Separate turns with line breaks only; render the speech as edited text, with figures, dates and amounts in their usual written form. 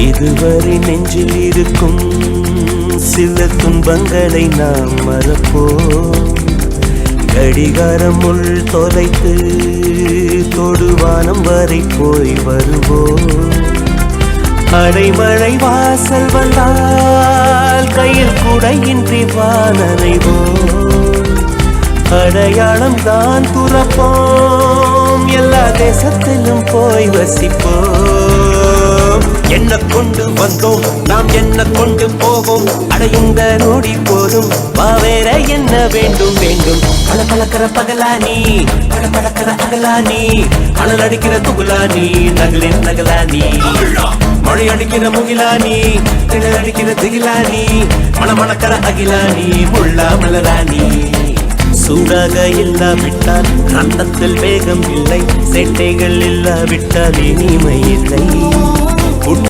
இதுவரை நெஞ்சில் இருக்கும் சில துன்பங்களை நாம் மறப்போம். கடிகாரம் உள் தொலைத்து தொடுவானம் வரை போய் வருவோம். அடைமழை வாசல் வந்தால் கையில் குடையின்றி வானறைவோம். அடையாளம் தான் துறப்போம், எல்லா தேசத்திலும் போய் வசிப்போம். என்ன கொண்டு வந்தோம் நாம் என்ன கொண்டு போவோம், அடையுங்க நோடி போதும் வா வேற என்ன வேண்டும் வேண்டும். பல பழக்கிற பகலானி பட பழக்கிற அகலானி, அனல் அடிக்கிற துகுலானி நகலின் நகலானி, மழை அடிக்கிற முகிலானி கிணல் அடிக்கிற திகிலானி, மணமணக்கிற அகிலானி முள்ளா மலராணி. சூடாக இல்லாவிட்டால் ரத்தத்தில் வேகம் இல்லை, சேட்டைகள் இல்லாவிட்டால் இனிமை இல்லை.